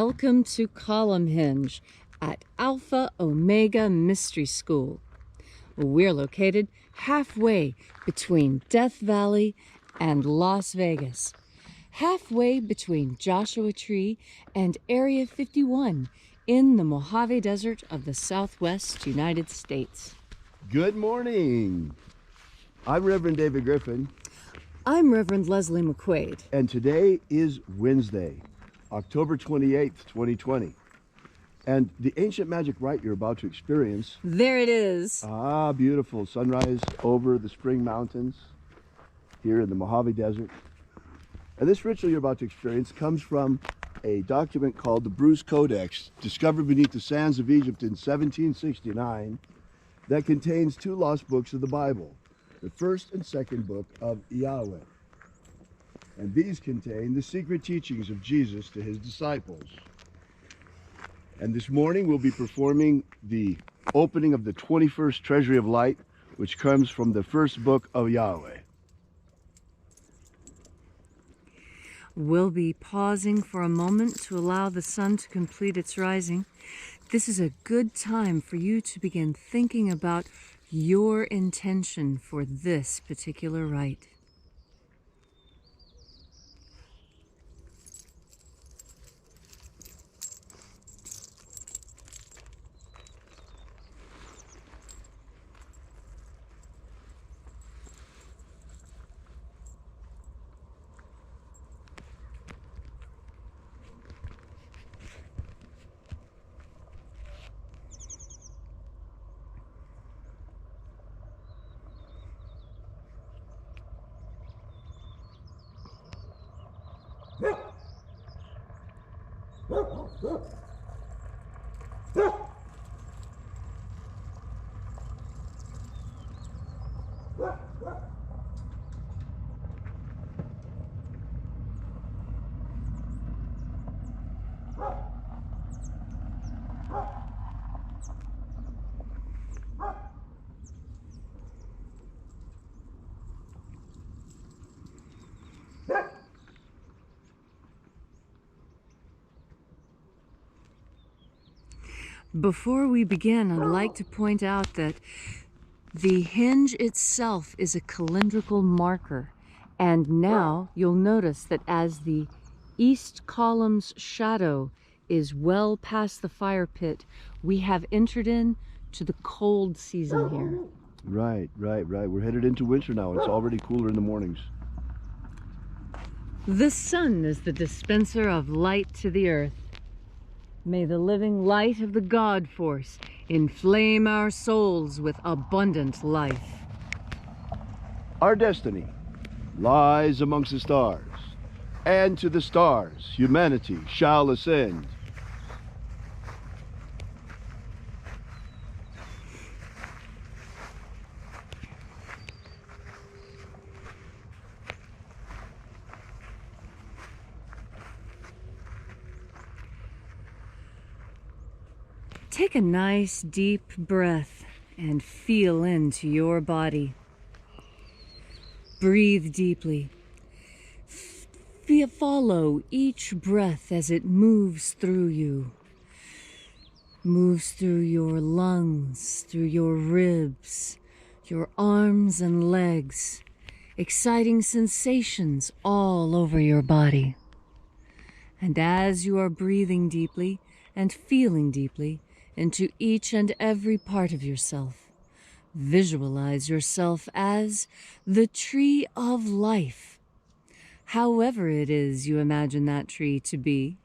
Welcome to Column Hinge at Alpha Omega Mystery School. We're located halfway between Death Valley and Las Vegas, halfway between Joshua Tree and Area 51 in the Mojave Desert of the Southwest United States. Good morning. I'm Reverend David Griffin. I'm Reverend Leslie McQuaid. And today is Wednesday, October 28th, 2020. And the ancient magic rite you're about to experience. There it is. Ah, beautiful. Sunrise over the Spring Mountains here in the Mojave Desert. And this ritual you're about to experience comes from a document called the Bruce Codex, discovered beneath the sands of Egypt in 1769, that contains two lost books of the Bible, the first and second book of Yahweh. And these contain the secret teachings of Jesus to his disciples. And this morning we'll be performing the opening of the 21st Treasury of Light, which comes from the first book of Yahweh. We'll be pausing for a moment to allow the sun to complete its rising. This is a good time for you to begin thinking about your intention for this particular rite. Before we begin, I'd like to point out that the hinge itself is a calendrical marker. And now you'll notice that as the east column's shadow is well past the fire pit, we have entered into the cold season here. Right. We're headed into winter now. It's already cooler in the mornings. The sun is the dispenser of light to the earth. May the living light of the God Force inflame our souls with abundant life. Our destiny lies amongst the stars, and to the stars humanity shall ascend. Take a nice deep breath and feel into your body. Breathe deeply. Follow each breath as it moves through you. Moves through your lungs, through your ribs, your arms and legs. Exciting sensations all over your body. And as you are breathing deeply and feeling deeply, into each and every part of yourself, visualize yourself as the tree of life, however it is you imagine that tree to be,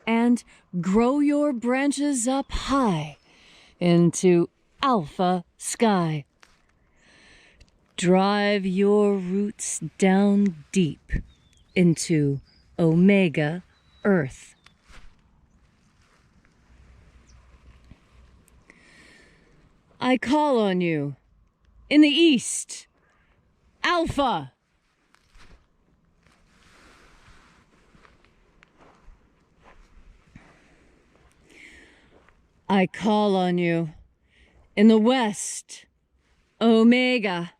and grow your branches up high into alpha sky. Drive your roots down deep into omega earth. I call on you in the east, Alpha. I call on you in the west, Omega.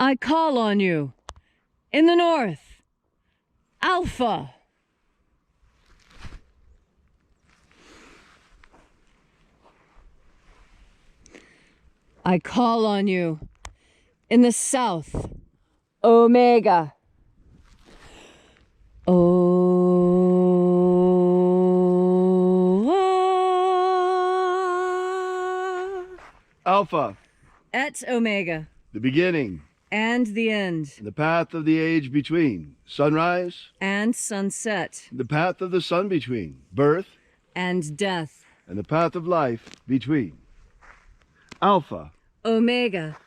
I call on you. In the north, Alpha. I call on you. In the south, Omega. Alpha, Et Omega. the beginning, And the end. the path of the age between, sunrise, And sunset. the path of the sun between, birth, And death. and the path of life between. Alpha, Omega.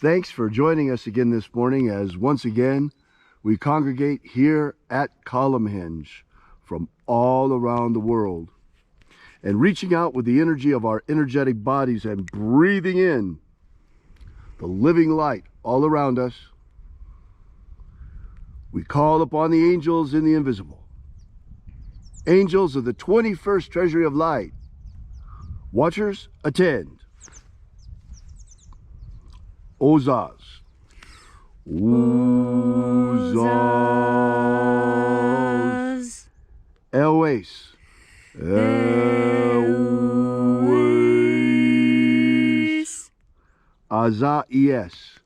Thanks for joining us again this morning as once again we congregate here at Columnhenge from all around the world and reaching out with the energy of our energetic bodies and breathing in the living light all around us. We call upon the angels in the invisible, angels of the 21st treasury of light. Watchers, attend. Ozaz. Uzaz. Elwes. Elwes. Azaies.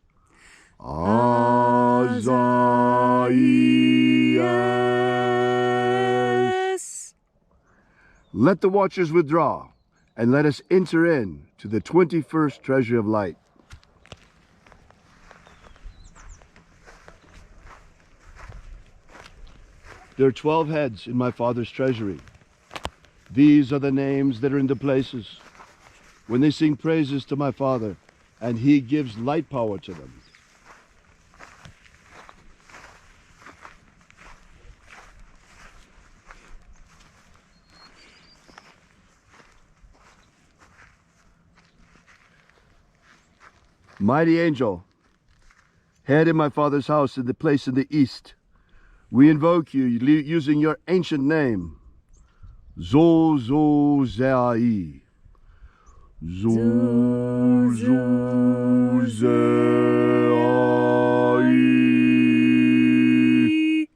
Azaies. Let the watchers withdraw and let us enter in to the 21st treasury of light. There are 12 heads in my Father's treasury. These are the names that are in the places when they sing praises to my Father, and He gives light power to them. Mighty angel, head in my Father's house in the place in the east, we invoke you using your ancient name, Zozozai. Zozozai.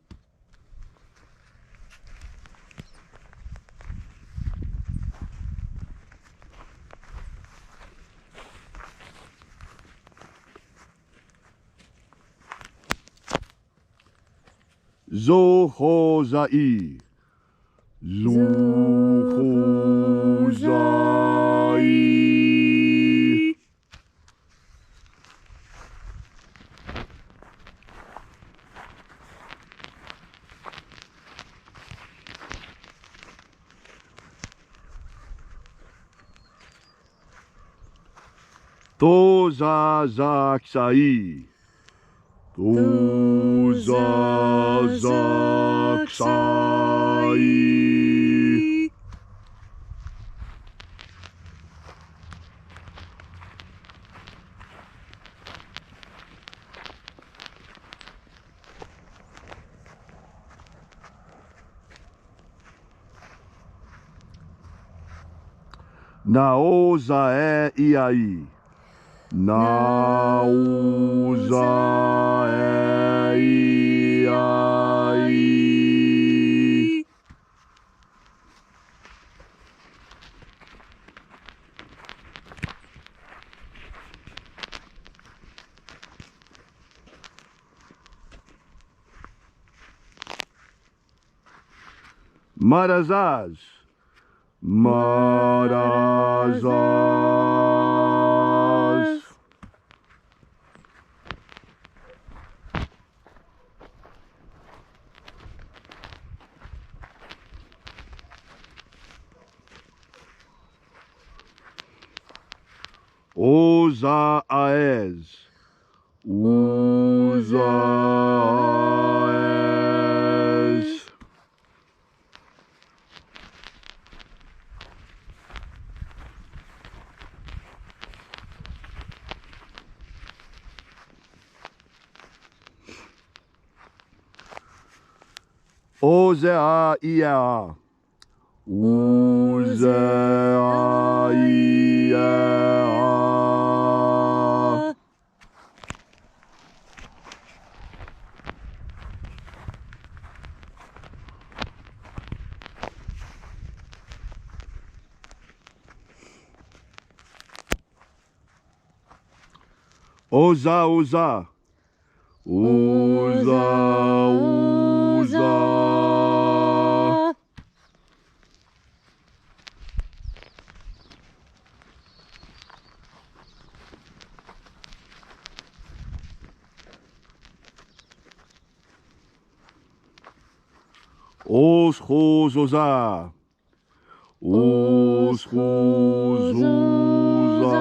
Zohozai. Zohozai. Tozazaksai. Tozazaksai. Naozae iai. Naozae iai. Marazaz. Marazaz. Ozaez. Uzaez. Ozea ia. Oza, oza. Oza, oza. Os, hos, oza. Os, hos, oza.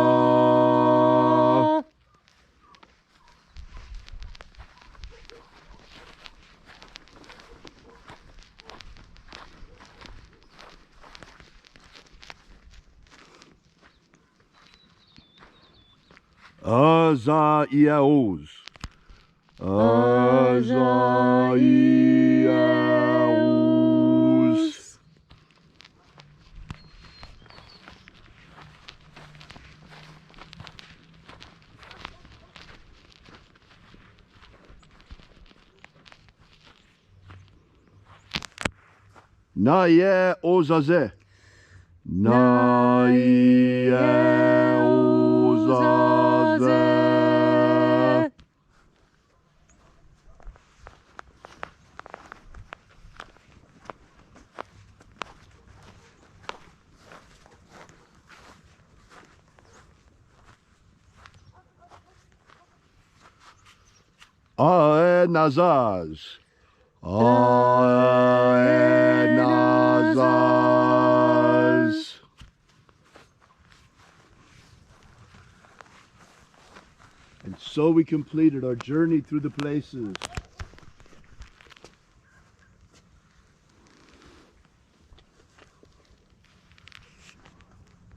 Aza, iaos. Aza, iaos. Na ye ozaze. Na ye ozaze. Ae nazaz. Ae nazaz. And so we completed our journey through the places.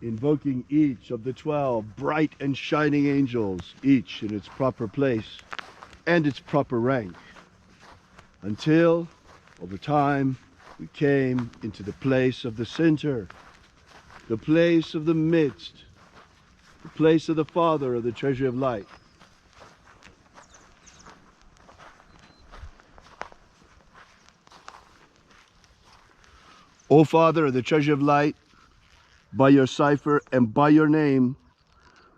Invoking each of the 12 bright and shining angels, each in its proper place and its proper rank, until, over time, we came into the place of the center, the place of the midst, the place of the Father of the treasure of light. O Father of the treasure of light, by your cipher and by your name,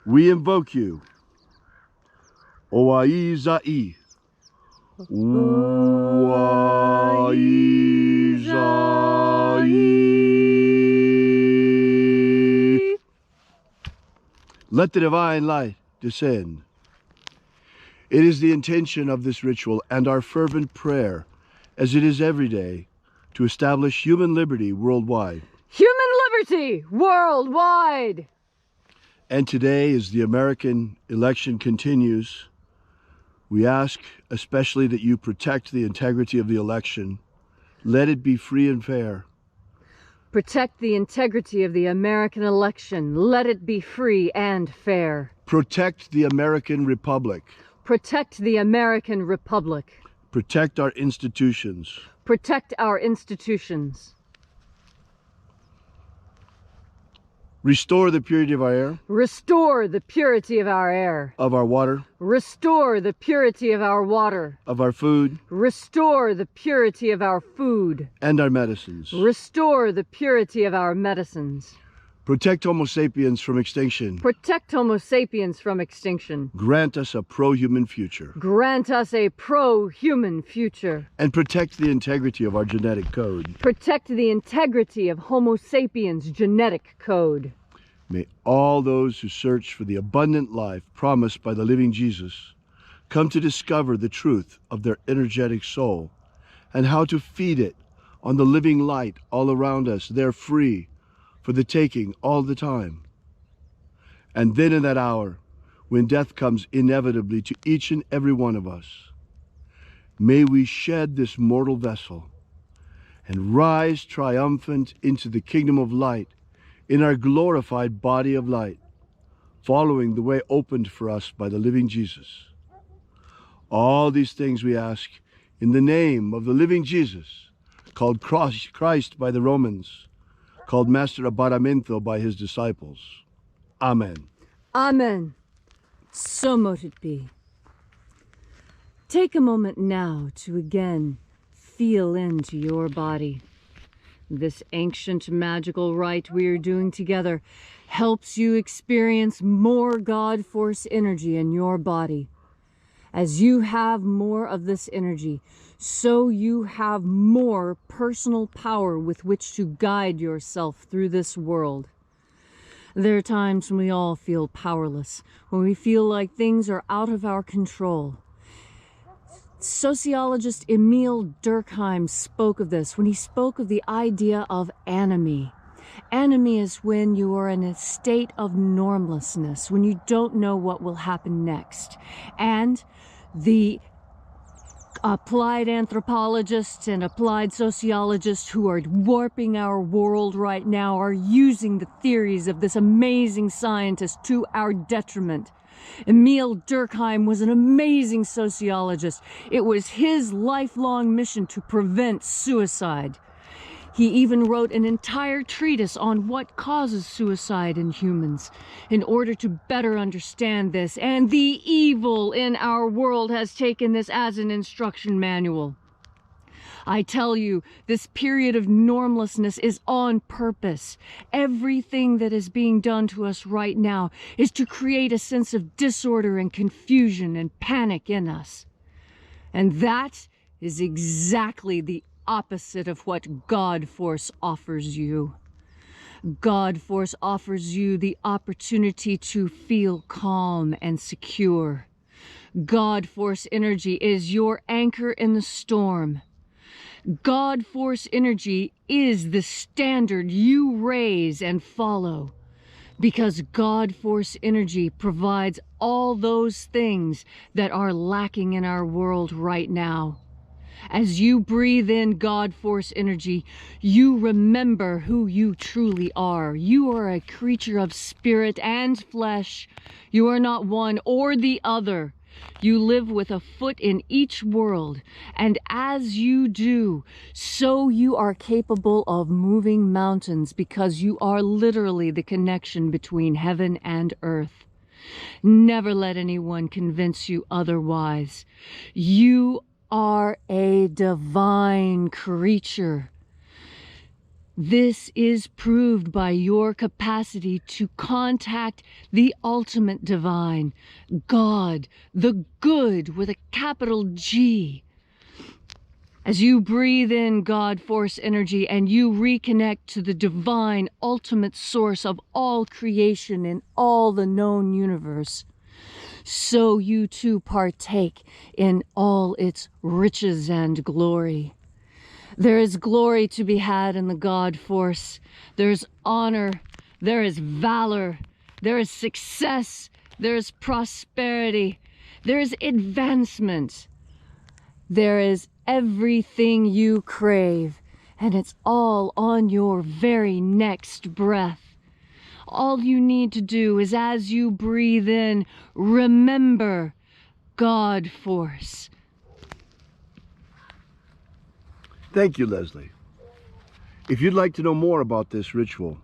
we invoke you. Oai Zai. Oai Zai. Let the divine light descend. It is the intention of this ritual and our fervent prayer, as it is every day, to establish human liberty worldwide. Human liberty worldwide! And today, as the American election continues, we ask especially that you protect the integrity of the election. Let it be free and fair. Protect the integrity of the American election. Let it be free and fair. Protect the American Republic. Protect the American Republic. Protect our institutions. Protect our institutions. Restore the purity of our air. Restore the purity of our air. Of our water. Restore the purity of our water. Of our food. Restore the purity of our food. And our medicines. Restore the purity of our medicines. Protect Homo sapiens from extinction. Protect Homo sapiens from extinction. Grant us a pro-human future. Grant us a pro-human future. And protect the integrity of our genetic code. Protect the integrity of Homo sapiens' genetic code. May all those who search for the abundant life promised by the living Jesus come to discover the truth of their energetic soul and how to feed it on the living light all around us. They're free for the taking all the time. And then in that hour, when death comes inevitably to each and every one of us, may we shed this mortal vessel and rise triumphant into the kingdom of light in our glorified body of light, following the way opened for us by the living Jesus. All these things we ask in the name of the living Jesus, called Christ by the Romans, called Master Abaraminto by his disciples. Amen. Amen. So mote it be. Take a moment now to again feel into your body. This ancient magical rite we are doing together helps you experience more God Force energy in your body. As you have more of this energy, so you have more personal power with which to guide yourself through this world. There are times when we all feel powerless, when we feel like things are out of our control. Sociologist Emil Durkheim spoke of this when he spoke of the idea of anomie. Anomie is when you are in a state of normlessness, when you don't know what will happen next. And the applied anthropologists and applied sociologists who are warping our world right now are using the theories of this amazing scientist to our detriment. Emil Durkheim was an amazing sociologist. It was his lifelong mission to prevent suicide. He even wrote an entire treatise on what causes suicide in humans in order to better understand this. And the evil in our world has taken this as an instruction manual. I tell you, this period of normlessness is on purpose. Everything that is being done to us right now is to create a sense of disorder and confusion and panic in us. And that is exactly the opposite of what God Force offers you. God Force offers you the opportunity to feel calm and secure. God Force energy is your anchor in the storm. God Force energy is the standard you raise and follow, because God Force energy provides all those things that are lacking in our world right now. As you breathe in God Force energy, you remember who you truly are. You are a creature of spirit and flesh. You are not one or the other. You live with a foot in each world, and as you do, so you are capable of moving mountains, because you are literally the connection between heaven and earth. Never let anyone convince you otherwise. You are a divine creature. This is proved by your capacity to contact the ultimate divine, God, the good with a capital G. As you breathe in God Force energy and you reconnect to the divine ultimate source of all creation in all the known universe, so you too partake in all its riches and glory. There is glory to be had in the God Force. There's honor, there is valor, there is success, there is prosperity, there is advancement. There is everything you crave, and it's all on your very next breath. All you need to do is, as you breathe in, remember God Force. Thank you, Leslie. If you'd like to know more about this ritual,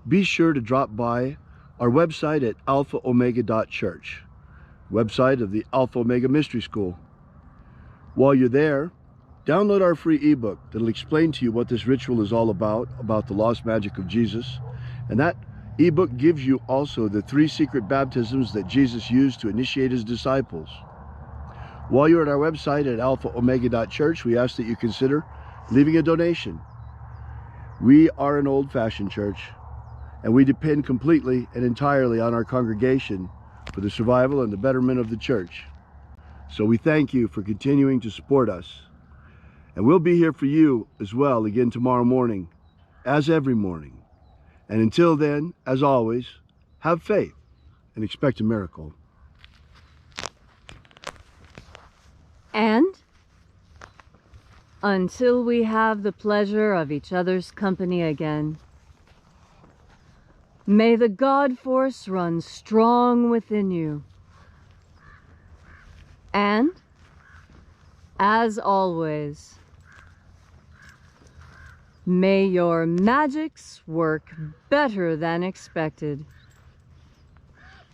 be sure to drop by our website at alphaomega.church, website of the Alpha Omega Mystery School. While you're there, download our free ebook that'll explain to you what this ritual is all about the lost magic of Jesus. And that ebook gives you also the 3 secret baptisms that Jesus used to initiate his disciples. While you're at our website at alphaomega.church, we ask that you consider leaving a donation. We are an old-fashioned church, and we depend completely and entirely on our congregation for the survival and the betterment of the church. So we thank you for continuing to support us. And we'll be here for you as well again tomorrow morning, as every morning. And until then, as always, have faith and expect a miracle. And until we have the pleasure of each other's company again, may the God Force run strong within you. And, as always, May your magics work better than expected.